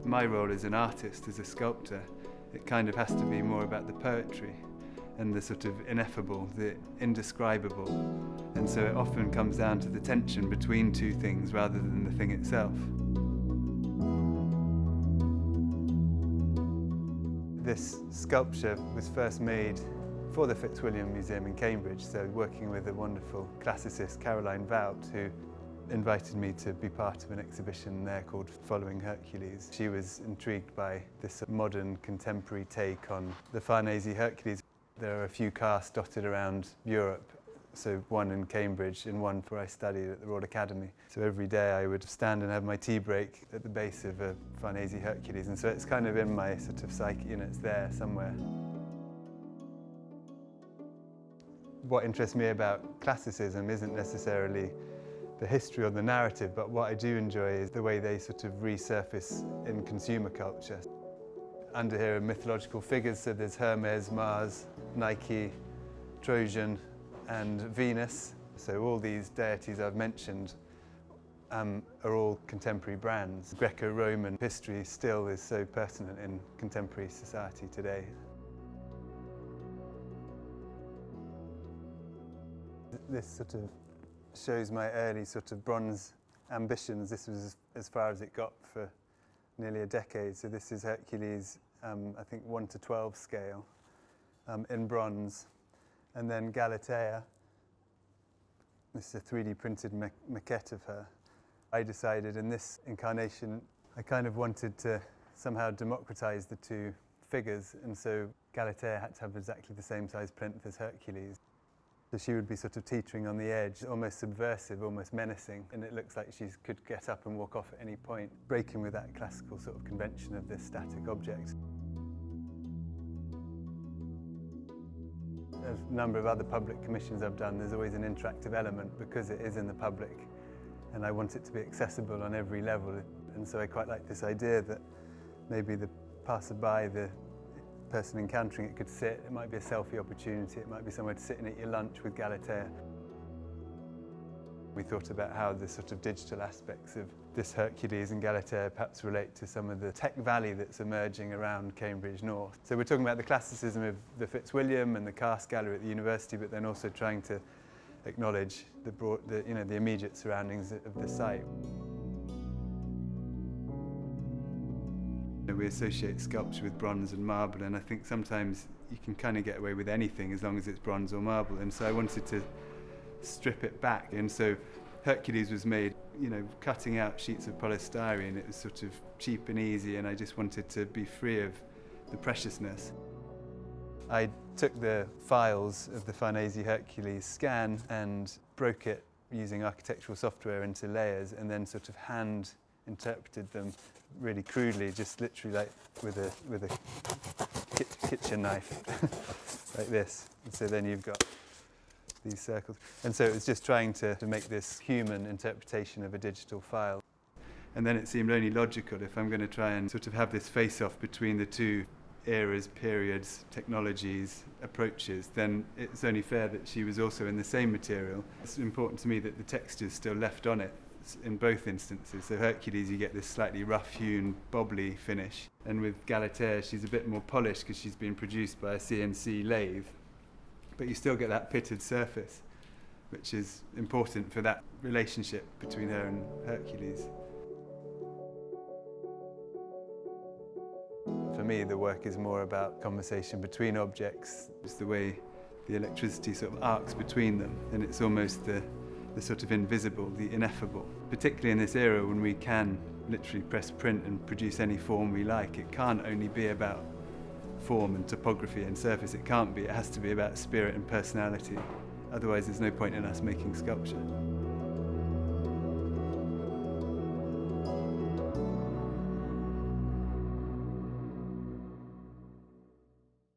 My role as an artist, as a sculptor, it kind of has to be more about the poetry and the sort of ineffable, the indescribable. And so it often comes down to the tension between two things rather than the thing itself. This sculpture was first made for the Fitzwilliam Museum in Cambridge, so working with a wonderful classicist, Caroline Vout, who invited me to be part of an exhibition there called Following Hercules. She was intrigued by this modern contemporary take on the Farnese Hercules. There are a few casts dotted around Europe, so one in Cambridge and one where I studied at the Royal Academy. So every day I would stand and have my tea break at the base of a Farnese Hercules, and so it's kind of in my sort of psyche, you know, it's there somewhere. What interests me about classicism isn't necessarily the history or the narrative, but what I do enjoy is the way they sort of resurface in consumer culture. Under here are mythological figures, so there's Hermes, Mars, Nike, Trojan and Venus. So all these deities I've mentioned are all contemporary brands. Greco-Roman history still is so pertinent in contemporary society today. This sort of shows my early sort of bronze ambitions. This was as far as it got for nearly a decade. So this is Hercules, I think 1:12 scale in bronze. And then Galatea, this is a 3D printed maquette of her. I decided in this incarnation, I kind of wanted to somehow democratize the two figures, and so Galatea had to have exactly the same size plinth as Hercules. So she would be sort of teetering on the edge, almost subversive, almost menacing, and it looks like she could get up and walk off at any point, breaking with that classical sort of convention of this static object. A number of other public commissions I've done, there's always an interactive element because it is in the public, and I want it to be accessible on every level. And so I quite like this idea that maybe the passerby, the person encountering it, could sit. It might be a selfie opportunity, it might be somewhere to sit and eat your lunch with Galatea. We thought about how the sort of digital aspects of this Hercules and Galatea perhaps relate to some of the tech valley that's emerging around Cambridge North. So we're talking about the classicism of the Fitzwilliam and the cast gallery at the university, but then also trying to acknowledge the immediate surroundings of the site. We associate sculpture with bronze and marble, and I think sometimes you can kind of get away with anything as long as it's bronze or marble, and so I wanted to strip it back. And so Hercules was made, cutting out sheets of polystyrene. It was sort of cheap and easy, and I just wanted to be free of the preciousness. I took the files of the Farnese Hercules scan and broke it using architectural software into layers, and then sort of hand interpreted them really crudely, just literally like with a kitchen knife, like this. And so then you've got these circles. And so it was just trying to make this human interpretation of a digital file. And then it seemed only logical, if I'm going to try and sort of have this face-off between the two eras, periods, technologies, approaches, then it's only fair that she was also in the same material. It's important to me that the texture's still left on it in both instances. So Hercules, you get this slightly rough-hewn, bobbly finish. And with Galatea, she's a bit more polished because she's been produced by a CNC lathe. But you still get that pitted surface, which is important for that relationship between her and Hercules. For me, the work is more about conversation between objects. It's the way the electricity sort of arcs between them, and it's almost the sort of invisible, the ineffable. Particularly in this era when we can literally press print and produce any form we like, it can't only be about form and topography and surface. It can't be. It has to be about spirit and personality. Otherwise, there's no point in us making sculpture.